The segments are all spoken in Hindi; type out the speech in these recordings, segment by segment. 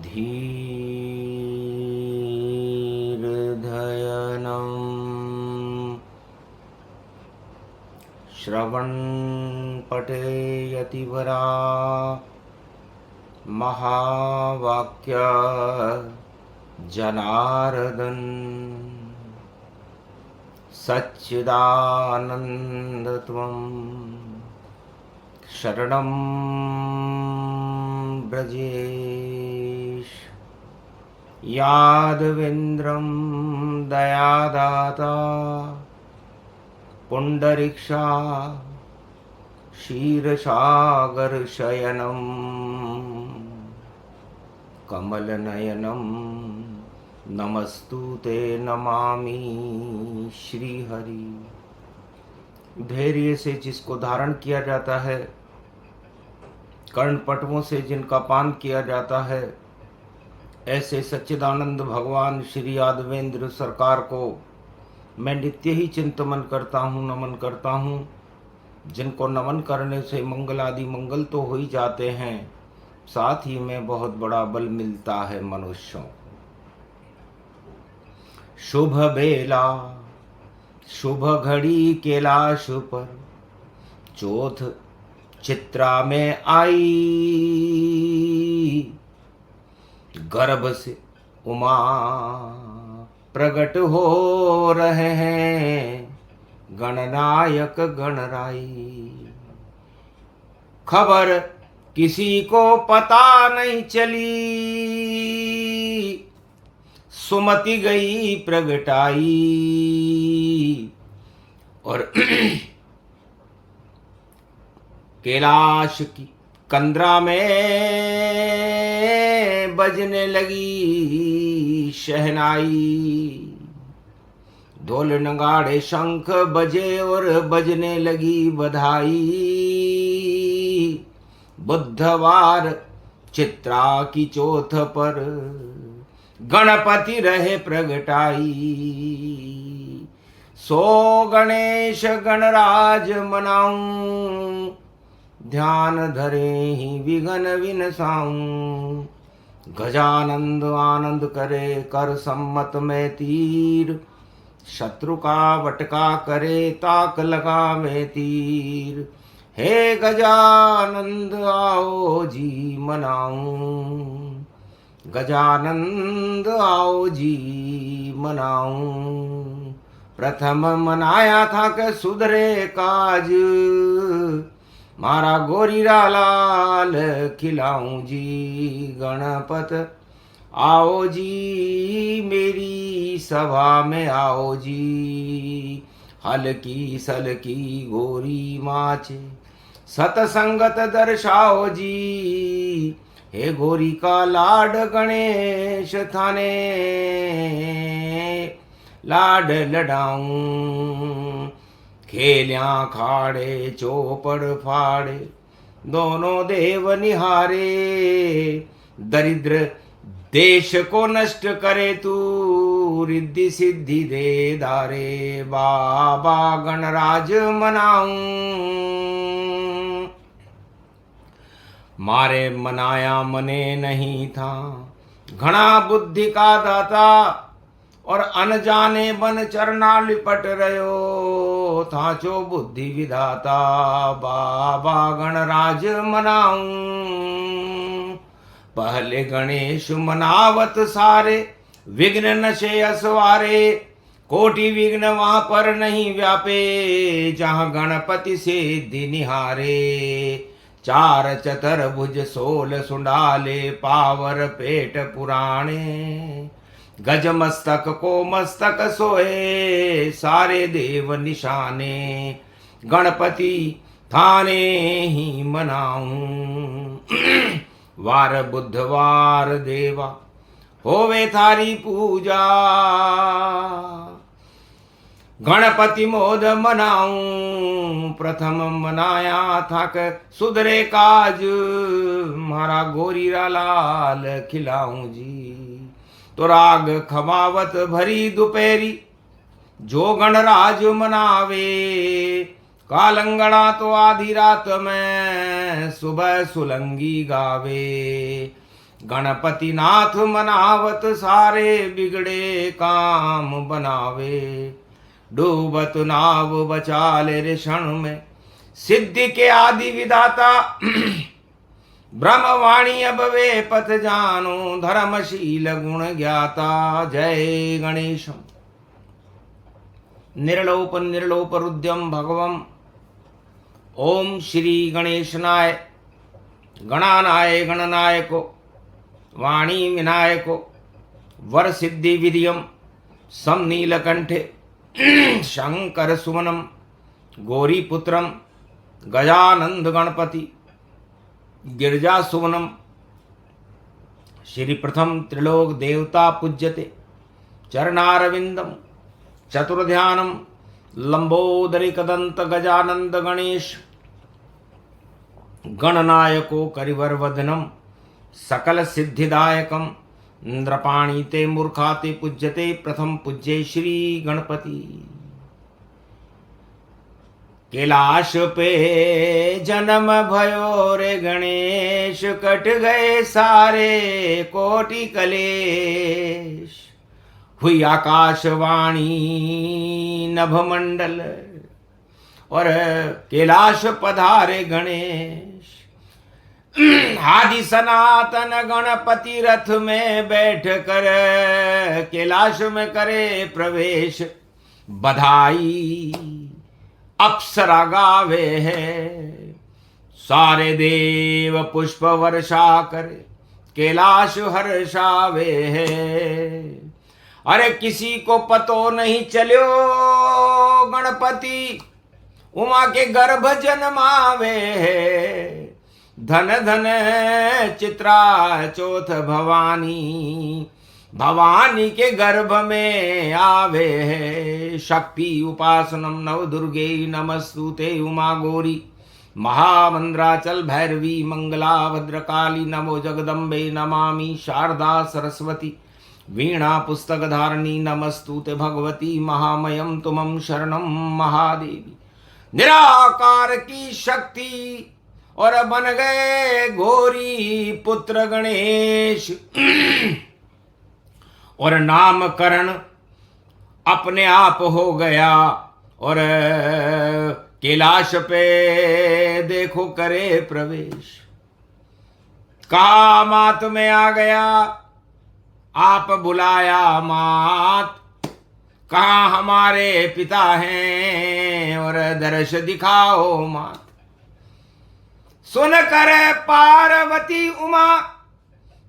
धीर्धयनं श्रवणपठेयतिवरा महावाक्य जनार्दन सच्चिदानन्दत्वं शरणं ब्रजेश। यादवेन्द्रं दयादाता पुण्डरीक्षा क्षीरसागरशयनं कमलनयनं नमस्तुते नमामि श्रीहरि। धैर्य से जिसको धारण किया जाता है, कर्णपटवों से जिनका पान किया जाता है, ऐसे सच्चिदानंद भगवान श्री यादवेंद्र सरकार को मैं नित्य ही चिंतन करता हूँ, नमन करता हूँ। जिनको नमन करने से मंगल आदि मंगल तो हो ही जाते हैं, साथ ही में बहुत बड़ा बल मिलता है मनुष्यों को। शुभ बेला शुभ घड़ी कैलाश पर चौथ चित्रा में आई, गर्भ से उमा प्रकट हो रहे हैं गणनायक गणराई। खबर किसी को पता नहीं चली, सुमति गई प्रगटाई और कैलाश की कंदरा में बजने लगी शहनाई। ढोल नगाड़े शंख बजे और बजने लगी बधाई। बुधवार चित्रा की चौथ पर गणपति रहे प्रगटाई। सो गणेश गणराज मनाऊं, ध्यान धरे ही विघन विनसाऊं। गजानंद आनंद करे कर सम्मत में तीर, शत्रु का वटका करे ताक लगा में तीर। हे गजानंद आओ जी मनाऊं, गजानंद आओ जी मनाऊं। प्रथम मनाया था कि सुधरे काज, मारा गोरीरा लाल खिलाऊं जी। गणपत आओ जी मेरी सभा में आओ जी। हल्की सलकी गोरी माचे सतसंगत दर्शाओ जी। हे गोरी का लाड गणेश थाने लाड लडाऊं। खेलिया खाड़े चौपड़ फाड़े दोनों देव निहारे। दरिद्र देश को नष्ट करे तू, रिद्धि सिद्धि दे दारे। बाबा गणराज मनाऊं, मारे मनाया मने नहीं था। घना बुद्धि का दाता और अनजाने बन चरना लिपट रहो था जो बुद्धि विधाता। बाबा गणराज मनाऊं, पहले गणेश मनावत सारे। विघ्न नशे असवारे, कोटि विघ्न वहां पर नहीं व्यापे। जहां गणपति से निहारे। चार चतुर्भुज 16 सुंडाले, पावर पेट पुराणे। गज मस्तक को मस्तक सोए, सारे देव निशाने। गणपति थाने ही मनाऊं, वार बुधवार देवा होवे थारी पूजा। गणपति मोद मनाऊं, प्रथम मनाया था कि सुधरे काज। मारा गोरीरा लाल खिलाऊं जी। तो राग खमावत भरी दोपहरी जो गणराज मनावे। कालंगड़ा तो आधी रात में सुबह सुलंगी गावे। गणपति नाथ मनावत सारे बिगड़े काम बनावे। डूबत नाव बचा ले रे क्षण में सिद्धि के आदि विधाता। ब्रह्मवाणी अब वे पथ जानो धर्मशील गुण ज्ञाता। जय गणेशम। निर्लोप निर्लोप रुद्यम भगवम। ओम श्री गणेशनाय गणानाय गणनायको वाणी विनायको वर सिद्धि विधियम सम नीलकंठे शंकर सुमनम गौरीपुत्रम गजानंद गणपति गिरजा सुवनम। श्री प्रथम त्रिलोक देवता पूज्यते चरणारविंदम चतुर्ध्यानम लंबोदरी कदंत गजानंद गणेश गणनायको करिवर वदनम सकल सिद्धिदायकम। इंद्रपाणी ते मूर्खाते पूज्यते प्रथम पूज्य श्री गणपति। कैलाश पे जन्म भयो रे गणेश कट गए सारे कोटि कलेश। हुई आकाशवाणी नभमंडल और कैलाश पधारे गणेश। आदि सनातन गणपति रथ में बैठ कर कैलाश में करे प्रवेश। बधाई अप्सरा गावे है सारे देव पुष्प वर्षा कर कैलाश हर्षावे है। अरे किसी को पतो नहीं चलो गणपति उमा के गर्भ जन्मावे है। धन धन चित्रा चौथ भवानी भवानी के गर्भ में आवे है। शक्ति उपासनम नव दुर्गे नमस्तुते उमा गौरी महामंद्राचल भैरवी मंगला भद्रकाली नमो जगदम्बे नमामि शारदा सरस्वती वीणा पुस्तक धारणी नमस्तुते भगवती महामयम तुमं शरणम महादेवी। निराकार की शक्ति और बन गए गौरी पुत्र गणेश। और नामकरण अपने आप हो गया और कैलाश पे देखो करे प्रवेश। कहा मात में आ गया आप बुलाया मात। कहा हमारे पिता हैं और दर्श दिखाओ मात। सुन कर पार्वती उमा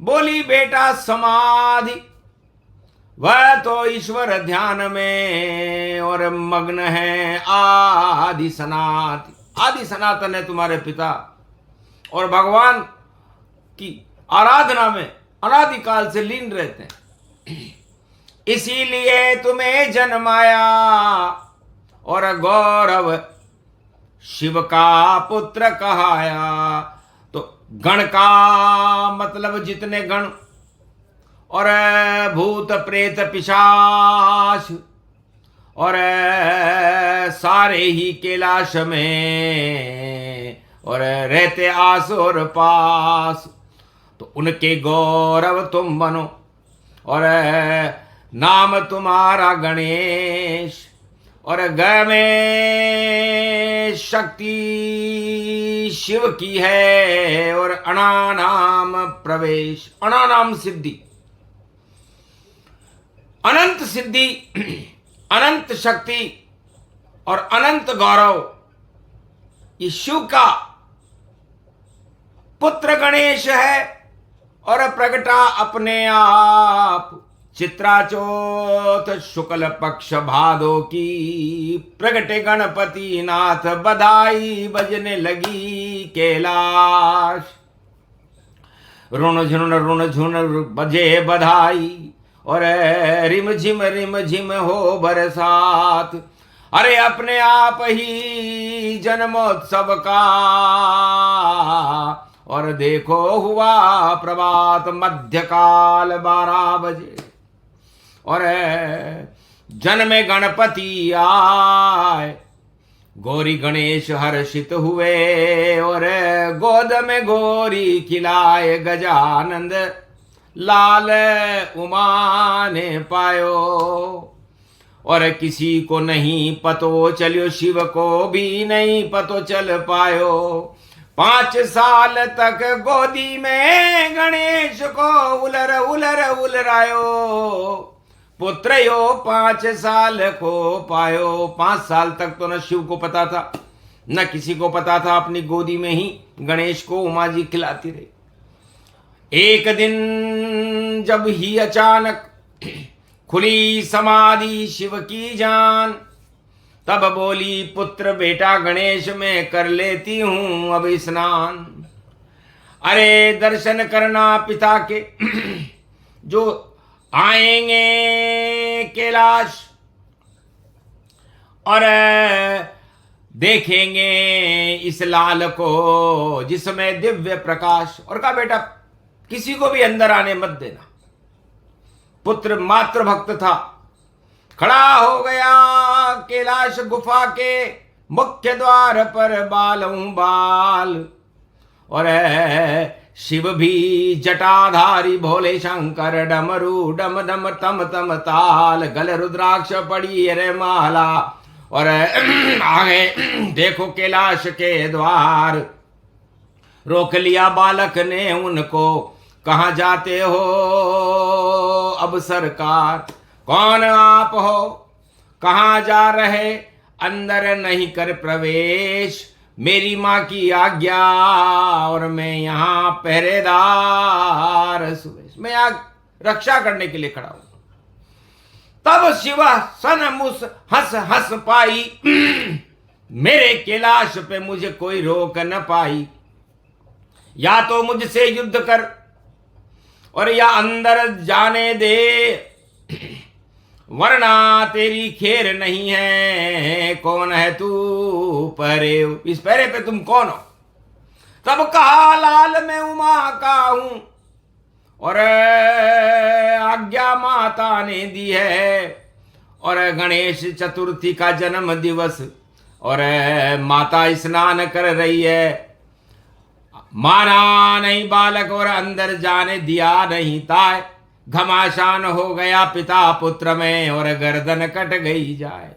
बोली बेटा समाधि। वह तो ईश्वर ध्यान में और मग्न है आदि सनातन। आदि सनातन है तुम्हारे पिता और भगवान की आराधना में अनादिकाल से लीन रहते हैं। इसीलिए तुम्हें जन्माया और गौरव शिव का पुत्र कहाया। तो गण का मतलब जितने गण और भूत प्रेत पिशाच और सारे ही कैलाश में और रहते आस और पास। तो उनके गौरव तुम बनो और नाम तुम्हारा गणेश। और ग में शक्ति शिव की है और अणानाम प्रवेश। अणानाम सिद्धि अनंत सिद्धि अनंत शक्ति और अनंत गौरव। ये शिव का पुत्र गणेश है और प्रगटा अपने आप। चित्रा चौथ शुक्ल पक्ष भादो की प्रगटे गणपति नाथ। बधाई बजने लगी कैलाश। रुण झुन बजे बधाई और रिम झिम हो बरसात। अरे अपने आप ही जन्मोत्सव का और देखो हुआ प्रभात। मध्यकाल 12 बजे और जन्मे गणपति आए। गौरी गणेश हर्षित हुए और गोद में गौरी खिलाए। गजानंद लाल उमा ने पायो। और किसी को नहीं पतो चलियो, शिव को भी नहीं पतो चल पायो। 5 साल तक गोदी में गणेश को उलर उलर उलरायो। पुत्र यो 5 साल को पायो। 5 साल तक तो न शिव को पता था न किसी को पता था। अपनी गोदी में ही गणेश को उमा जी खिलाती रही। एक दिन जब ही अचानक खुली समाधि शिव की जान, तब बोली पुत्र बेटा गणेश मैं कर लेती हूं अब स्नान। अरे दर्शन करना पिता के जो आएंगे कैलाश, और देखेंगे इस लाल को जिसमें दिव्य प्रकाश। और कहा बेटा किसी को भी अंदर आने मत देना। पुत्र मात्र भक्त था, खड़ा हो गया कैलाश गुफा के मुख्य द्वार पर बालूं बाल। और शिव भी जटाधारी भोले शंकर, डमरू डम डम तम तम ताल, गल रुद्राक्ष पड़ी रे माला। और आगे देखो कैलाश के द्वार, रोक लिया बालक ने उनको, कहाँ जाते हो अब सरकार? कौन आप हो, कहाँ जा रहे? अंदर नहीं कर प्रवेश, मेरी माँ की आज्ञा और मैं यहाँ पहरेदार सुवेश, मैं यहाँ रक्षा करने के लिए खड़ा हूं। तब शिवा सन मुस हंस हंस पाई, मेरे कैलाश पे मुझे कोई रोक न पाई। या तो मुझसे युद्ध कर और या अंदर जाने दे, वरना तेरी खेर नहीं है। कौन है तू पहरे, इस पहरे पे तुम कौन हो? तब कहा लाल मैं उमा का हूं और आज्ञा माता ने दी है। और गणेश चतुर्थी का जन्म दिवस, और माता स्नान कर रही है। माना नहीं बालक और अंदर जाने दिया नहीं ताय। घमासान हो गया पिता पुत्र में और गर्दन कट गई जाए।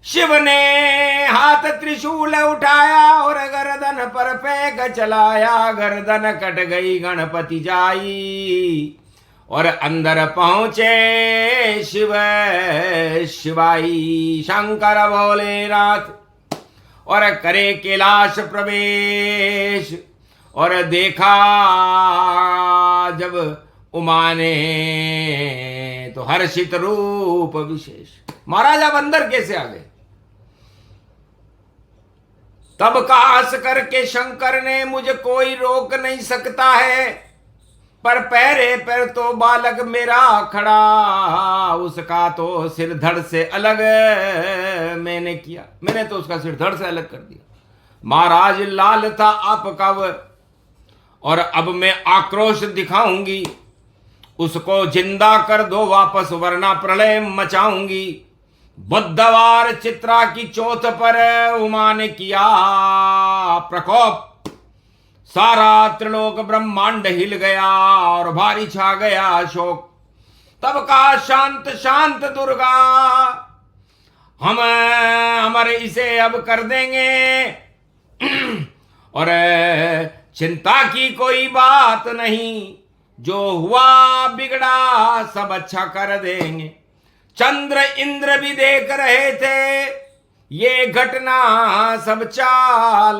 शिव ने हाथ त्रिशूल उठाया और गर्दन पर फेंक चलाया। गर्दन कट गई गणपति जाई और अंदर पहुंचे शिव शिवाई शंकर भोलेनाथ। और करे कैलाश प्रवेश और देखा जब उमा ने तो हर्षित रूप विशेष। महाराज अब अंदर कैसे आ गए? तब कहा करके शंकर ने मुझे कोई रोक नहीं सकता है, पर पहरे पर तो बालक मेरा खड़ा, उसका तो सिर धड़ से अलग मैंने किया। मैंने तो उसका सिर धड़ से अलग कर दिया। महाराज लाल था आपका वर, और अब मैं आक्रोश दिखाऊंगी। उसको जिंदा कर दो वापस, वरना प्रलय मचाऊंगी। बुधवार चित्रा की चौथ पर उमा ने किया प्रकोप। सारा त्रिलोक ब्रह्मांड हिल गया और भारी छा गया शोक। तब कहा शांत शांत दुर्गा, हम हमारे इसे अब कर देंगे और चिंता की कोई बात नहीं। जो हुआ बिगड़ा सब अच्छा कर देंगे। चंद्र इंद्र भी देख रहे थे ये घटना सब चाल।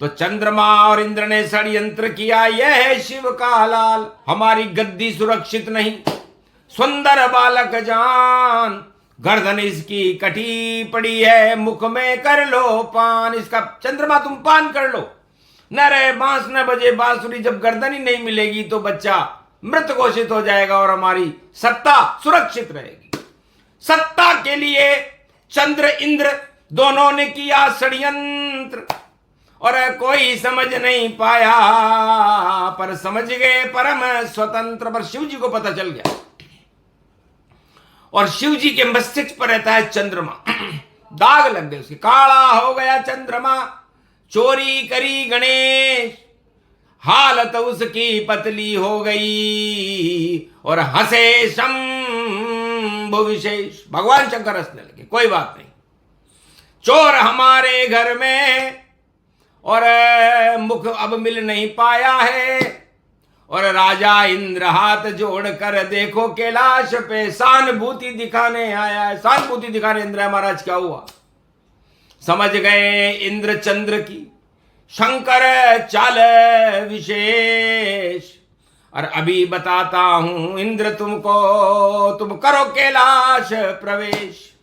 तो चंद्रमा और इंद्र ने षड्यंत्र किया, यह है शिव का लाल। हमारी गद्दी सुरक्षित नहीं, सुंदर बालक जान। गर्दन इसकी कटी पड़ी है, मुख में कर लो पान। इसका चंद्रमा तुम पान कर लो। न रहे बांस न बजे बांसुरी, जब गर्दन ही नहीं मिलेगी तो बच्चा मृत घोषित हो जाएगा और हमारी सत्ता सुरक्षित रहेगी। सत्ता के लिए चंद्र इंद्र दोनों ने किया षड्यंत्र और कोई समझ नहीं पाया, पर समझ गए परम स्वतंत्र। पर शिव जी को पता चल गया, और शिव जी के मस्तिष्क पर रहता है चंद्रमा। दाग लग गए उसके, काला हो गया चंद्रमा। चोरी करी गणेश, हालत उसकी पतली हो गई और हंसे शंभु विशेष। भगवान शंकर हंसने लगे, कोई बात नहीं, चोर हमारे घर में और मुख अब मिल नहीं पाया है, और राजा इंद्र हाथ जोड़कर देखो कैलाश पे सहानुभूति दिखाने आया है। सहानुभूति दिखाने इंद्र है। महाराज क्या हुआ? समझ गए इंद्र चंद्र की शंकर चाल विशेष, और अभी बताता हूं इंद्र तुमको, तुम करो कैलाश प्रवेश।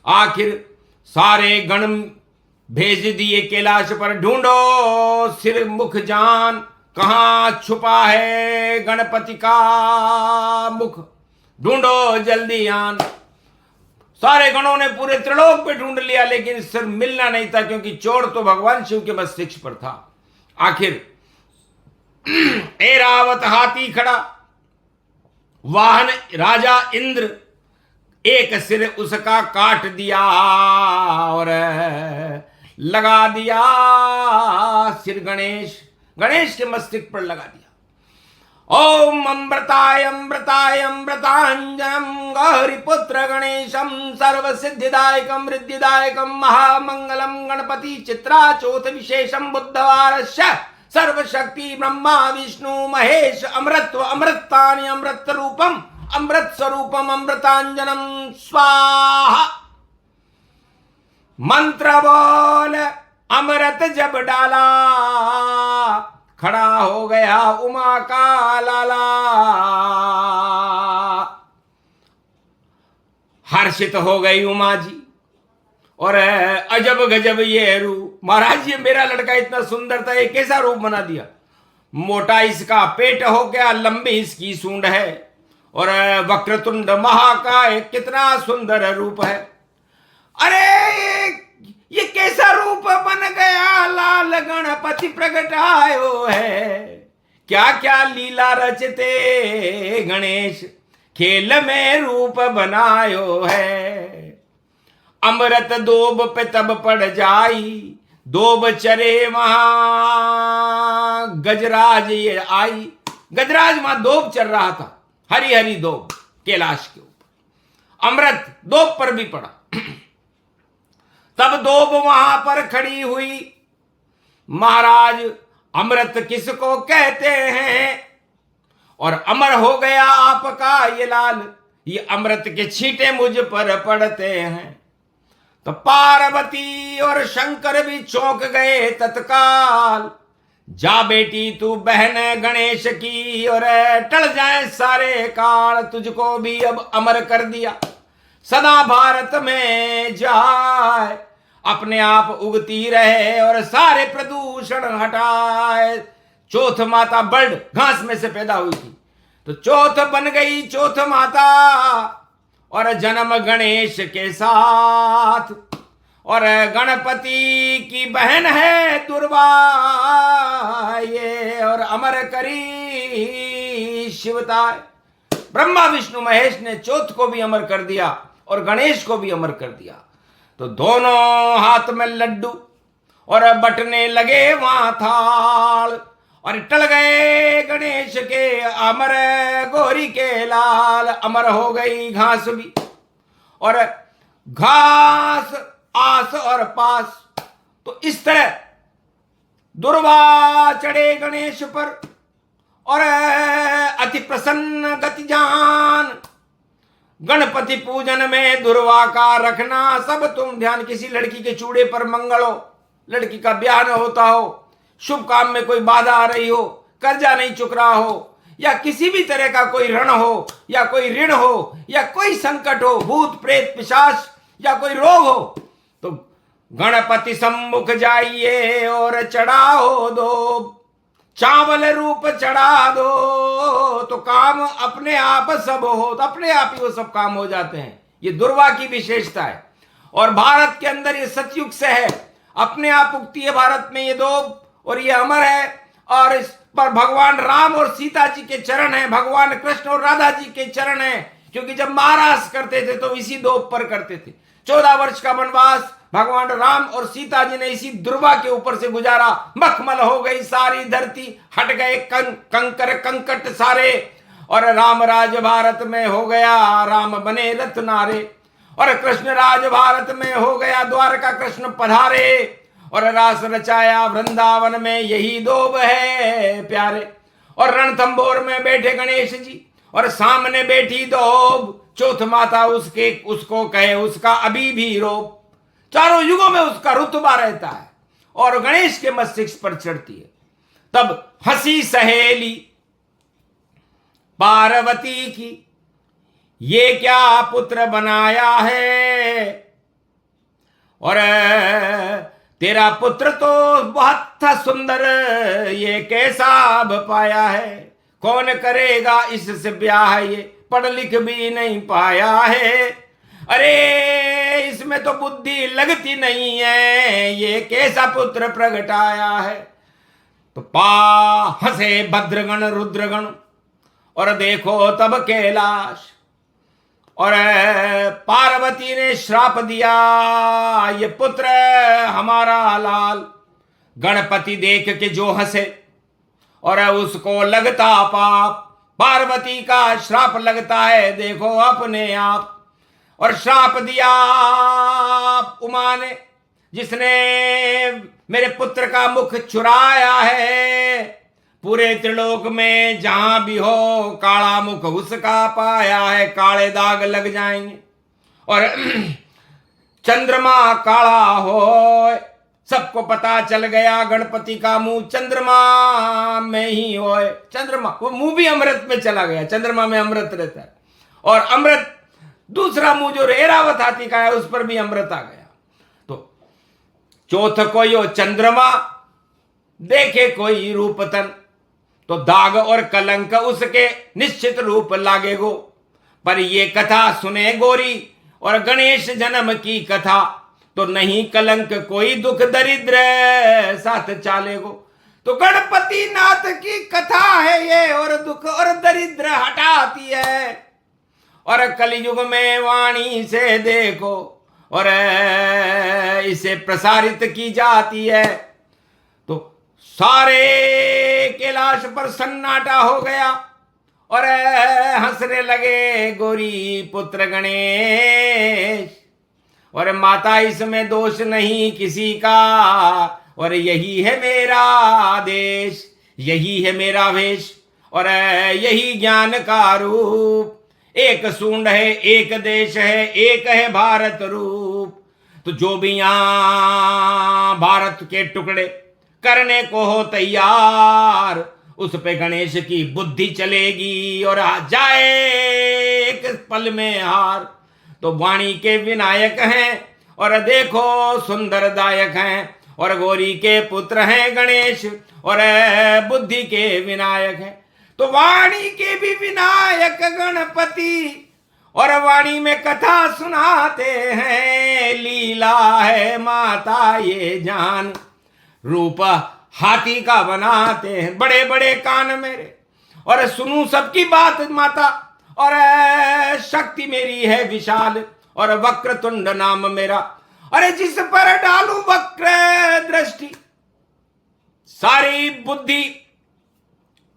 आखिर सारे गण भेज दिए कैलाश पर, ढूंढो सिर मुख जान, कहां छुपा है गणपति का मुख, ढूंढो जल्दी आन। सारे गणों ने पूरे त्रिलोक पे ढूंढ लिया, लेकिन सिर मिलना नहीं था, क्योंकि चोर तो भगवान शिव के मस्तिष्क पर था। आखिर ऐरावत हाथी खड़ा, वाहन राजा इंद्र, एक सिर उसका काट दिया और लगा दिया सिर गणेश, गणेश के मस्तिष्क पर लगा दिया। ओम अमृताय अमृताय अमृतांजनम गौरीपुत्र गणेशम सर्व सिद्धिदायकम रिद्धिदायकम महामंगलम गणपति चित्राचोथ विशेषम बुद्धवारस्य सर्वशक्ति ब्रह्मा विष्णु महेश अमृतत्व अमृतानि अमृत रूपम अमृत स्वरूपम अमृतांजनम स्वाहा। मंत्र बोल अमृत जब डाला, खड़ा हो गया उमा का लाला। हर्षित हो गई उमा जी, और अजब गजब ये रूप, महाराज ये मेरा लड़का इतना सुंदर था, ये कैसा रूप बना दिया। मोटा इसका पेट हो गया, लंबी इसकी सूंड है, और वक्रतुंड महाकाय, कितना सुंदर रूप है। अरे ये कैसा रूप बन गया, लाल गणपति प्रगट आयो है। क्या क्या लीला रचते गणेश, खेल में रूप बनायो है। अमृत दोब पे तब पड़ जाई, दोब चरे वहां गजराज ये आई। गजराज वहां दोब चल रहा था, हरी हरी दोब कैलाश के ऊपर, अमृत दोब पर भी पड़ा। तब दोब वहां पर खड़ी हुई, महाराज अमृत किसको कहते हैं, और अमर हो गया आपका ये लाल, ये अमृत के छींटे मुझ पर पड़ते हैं। तो पार्वती और शंकर भी चौंक गए तत्काल, जा बेटी तू बहन गणेश की, और टल जाए सारे काल, तुझको भी अब अमर कर दिया। सदा भारत में जाए, अपने आप उगती रहे और सारे प्रदूषण हटाए। चौथ माता बर्ड घास में से पैदा हुई थी, तो चौथ बन गई चौथ माता, और जन्म गणेश के साथ, और गणपति की बहन है दुर्वा ये, और अमर करी शिवता। ब्रह्मा विष्णु महेश ने चौथ को भी अमर कर दिया और गणेश को भी अमर कर दिया। तो दोनों हाथ में लड्डू और बटने लगे वहां थाल, और टल गए गणेश के अमर, गोरी के लाल। अमर हो गई घास भी, और घास आस और पास। तो इस तरह दुर्वा चढ़े गणेश पर, और अति प्रसन्न गति जान। गणपति पूजन में दुर्वा का रखना सब तुम ध्यान। किसी लड़की के चूड़े पर मंगल हो, लड़की का ब्याह न होता हो, शुभ काम में कोई बाधा आ रही हो, कर्जा नहीं चुक रहा हो, या किसी भी तरह का कोई ऋण हो, या कोई ऋण हो, या कोई संकट हो, भूत प्रेत पिशाच या कोई रोग हो, तो गणपति सम्मुख जाइए और चढ़ाओ दो, चावल रूप चढ़ा दो, तो काम अपने आप सब हो, तो अपने आप ही वो सब काम हो जाते हैं। ये दुर्वा की विशेषता है। और भारत के अंदर ये सतयुग से है, अपने आप उगती है भारत में ये दो, और ये अमर है। और इस पर भगवान राम और सीता जी के चरण है, भगवान कृष्ण और राधा जी के चरण है, क्योंकि जब महाराज करते थे तो इसी दोब पर करते थे। 14 वर्ष का वनवास भगवान राम और सीता जी ने इसी दुर्वा के ऊपर से गुजारा। मखमल हो गई सारी धरती, हट गए कंकर कंकट सारे, और राम राज भारत में हो गया, राम बने रत्नारे। और कृष्ण राज भारत में हो गया, द्वारका कृष्ण पधारे। और रास रचाया वृंदावन में, यही दोब है प्यारे। और रणथंबोर में बैठे गणेश जी, और सामने बैठी दोब, चौथ माता उसको कहे उसका अभी भी रोब। चारों युगों में उसका रुतबा रहता है और गणेश के मस्तिष्क पर चढ़ती है। तब हंसी सहेली पार्वती की, ये क्या पुत्र बनाया है, और तेरा पुत्र तो बहुत था सुंदर, ये कैसा अब पाया है, कौन करेगा इससे ब्याह, ये पढ़ लिख भी नहीं पाया है, अरे इसमें तो बुद्धि लगती नहीं है, ये कैसा पुत्र प्रगटाया है। तो हंसे भद्रगण रुद्रगण, और देखो तब कैलाश, और पार्वती ने श्राप दिया, ये पुत्र हमारा लाल। गणपति देख के जो हंसे, और उसको लगता पाप, पार्वती का श्राप लगता है देखो अपने आप। और श्राप दिया उमा ने, जिसने मेरे पुत्र का मुख चुराया है, पूरे त्रिलोक में जहां भी हो काला मुख उसका पाया है, काले दाग लग जाएंगे। और चंद्रमा काला हो, सबको पता चल गया गणपति का मुंह चंद्रमा में ही हो। चंद्रमा, वो मुंह भी अमृत में चला गया, चंद्रमा में अमृत रहता है। और अमृत दूसरा मुंह जो ऐरावत हाथी का है, उस पर भी अमृत आ गया। तो चौथ को यो चंद्रमा देखे कोई रूपतन, तो दाग और कलंक उसके निश्चित रूप लागेगो। पर ये कथा सुने गोरी, और गणेश जन्म की कथा, तो नहीं कलंक कोई दुख दरिद्र साथ चालेगो। तो गणपति नाथ की कथा है ये, और दुख और दरिद्र हटाती है। और कलयुग में वाणी से देखो, और इसे प्रसारित की जाती है। तो सारे कैलाश पर सन्नाटा हो गया, और हंसने लगे गोरी पुत्र गणेश। और माता इसमें दोष नहीं किसी का, और यही है मेरा देश, यही है मेरा वेश, और यही ज्ञान का रूप। एक सूंड है, एक देश है, एक है भारत रूप। तो जो भी यहां भारत के टुकड़े करने को हो तैयार, उस पे गणेश की बुद्धि चलेगी और आ जाए एक पल में हार। तो वाणी के विनायक हैं, और देखो सुंदरदायक हैं, और गौरी के पुत्र हैं गणेश, और बुद्धि के विनायक हैं। तो वाणी के भी विनायक गणपति, और वाणी में कथा सुनाते हैं, लीला है माता ये जान, रूप हाथी का बनाते हैं, बड़े बड़े कान मेरे, और सुनूं सबकी बात माता, और शक्ति मेरी है विशाल, और वक्रतुंड नाम मेरा, अरे जिस पर डालूं वक्र दृष्टि, सारी बुद्धि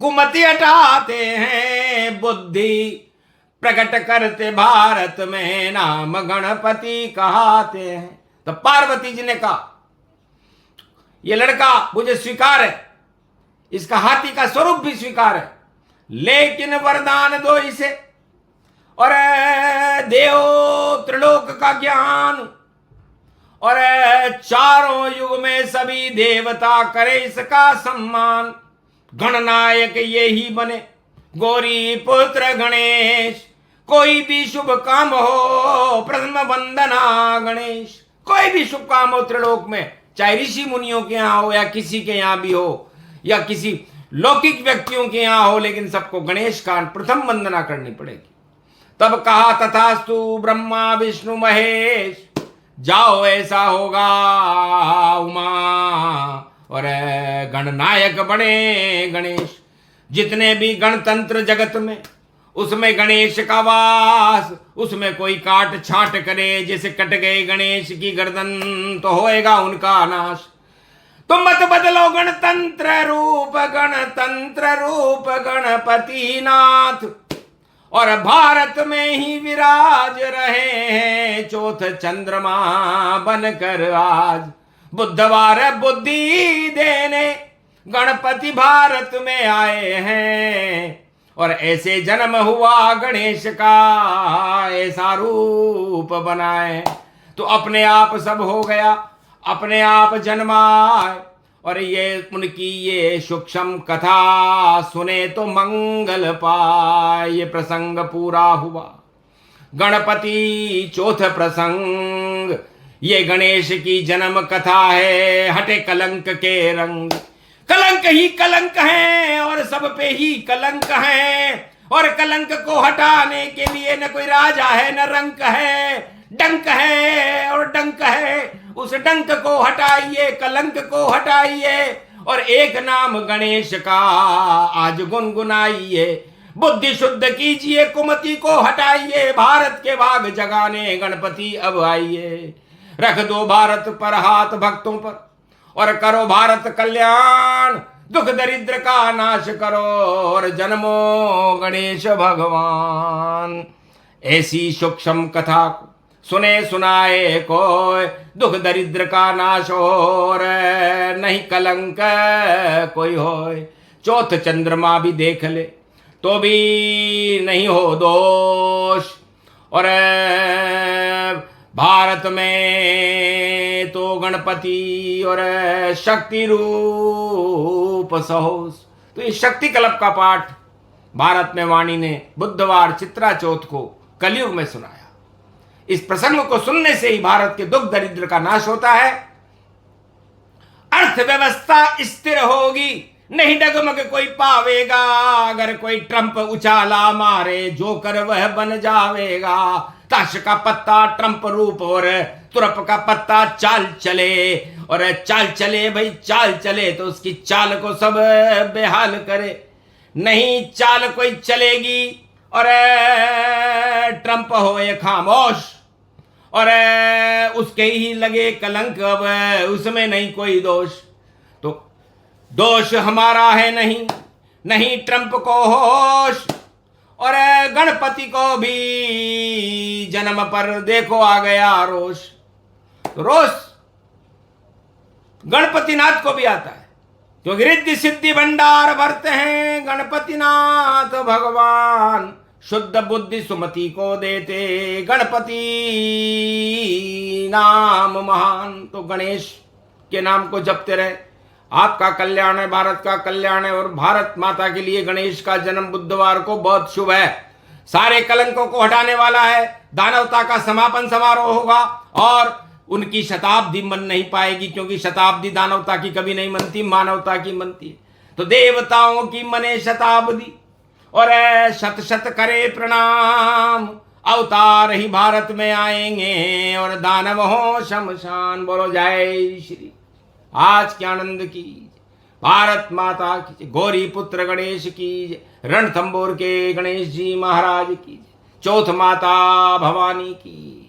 कुमति हटाते हैं, बुद्धि प्रकट करते भारत में, नाम गणपति कहते हैं। तो पार्वती जी ने कहा ये लड़का मुझे स्वीकार है, इसका हाथी का स्वरूप भी स्वीकार है, लेकिन वरदान दो इसे, और देव त्रिलोक का ज्ञान, और चारों युग में सभी देवता करे इसका सम्मान। गणनायक ये ही बने गौरी पुत्र गणेश, कोई भी शुभ काम हो प्रथम वंदना गणेश। कोई भी शुभ काम हो त्रिलोक में, चाहे ऋषि मुनियों के यहाँ हो या किसी के यहाँ भी हो, या किसी लौकिक व्यक्तियों के यहाँ हो, लेकिन सबको गणेश का प्रथम वंदना करनी पड़ेगी। तब कहा तथास्तु ब्रह्मा विष्णु महेश, जाओ ऐसा होगा उमा, और गणनायक बने गणेश। जितने भी गणतंत्र जगत में उसमें गणेश का वास, उसमें कोई काट छाट करे, जैसे कट गए गणेश की गर्दन तो होएगा उनका नाश। तो मत बदलो गणतंत्र रूप गणपति नाथ, और भारत में ही विराज रहे हैं चौथ चंद्रमा बनकर आज। बुधवार बुद्धि देने गणपति भारत में आए हैं, और ऐसे जन्म हुआ गणेश का, ऐसा रूप बनाए। तो अपने आप सब हो गया, अपने आप जन्माए, और ये उनकी ये सूक्ष्म कथा सुने तो मंगल पाए। ये प्रसंग पूरा हुआ गणपति चौथ प्रसंग, ये गणेश की जन्म कथा है। हटे कलंक के रंग, कलंक ही कलंक है और सब पे ही कलंक है, और कलंक को हटाने के लिए न कोई राजा है न रंक है, डंक है और डंक है। उस डंक को हटाइए, कलंक को हटाइए, और एक नाम गणेश का आज गुनगुनाइए। बुद्धि शुद्ध कीजिए, कुमति को हटाइए, भारत के भाग जगाने गणपति अब आइए। रख दो भारत पर हाथ भक्तों पर, और करो भारत कल्याण, दुख दरिद्र का नाश करो, और जन्मो गणेश भगवान। ऐसी सूक्ष्म कथा को सुने सुनाए कोई, दुख दरिद्र का नाश हो, और नहीं कलंक कोई होए। चौथ चंद्रमा भी देख ले तो भी नहीं हो दोष, और भारत में तो गणपति और शक्ति रूप सहोस। तो इस शक्ति कल्प का पाठ भारत में वाणी ने बुधवार चित्रा चौथ को कलयुग में सुनाया। इस प्रसंग को सुनने से ही भारत के दुख दरिद्र का नाश होता है, अर्थव्यवस्था स्थिर होगी, नहीं डगमग कोई पावेगा। अगर कोई ट्रंप उछाला मारे, जोकर वह बन जावेगा। ताश का पत्ता ट्रंप रूप, और तुरप का पत्ता चाल चले, और चाल चले भाई चाल चले, तो उसकी चाल को सब बेहाल करे। नहीं चाल कोई चलेगी, और ट्रंप हो ये खामोश, और उसके ही लगे कलंक, अब उसमें नहीं कोई दोष। तो दोष हमारा है नहीं, नहीं ट्रंप को होश, और गणपति को भी जन्म पर देखो आ गया रोष। तो रोष गणपति नाथ को भी आता है, क्योंकि रिद्धि सिद्धि भंडार भरते हैं गणपति नाथ भगवान। शुद्ध बुद्धि सुमति को देते गणपति नाम महान। तो गणेश के नाम को जपते रहे, आपका कल्याण है, भारत का कल्याण है। और भारत माता के लिए गणेश का जन्म बुधवार को बहुत शुभ है, सारे कलंकों को हटाने वाला है। दानवता का समापन समारोह होगा, और उनकी शताब्दी मन नहीं पाएगी, क्योंकि शताब्दी दानवता की कभी नहीं मनती, मानवता की मनती है। तो देवताओं की मने शताब्दी, और शत शत करे प्रणाम। अवतार ही भारत में आएंगे, और दानव हो शमशान। बोलो जय श्री। आज के आनंद की भारत माता की, गौरी पुत्र गणेश की, रणथंबोर के गणेश जी महाराज की, चौथ माता भवानी की।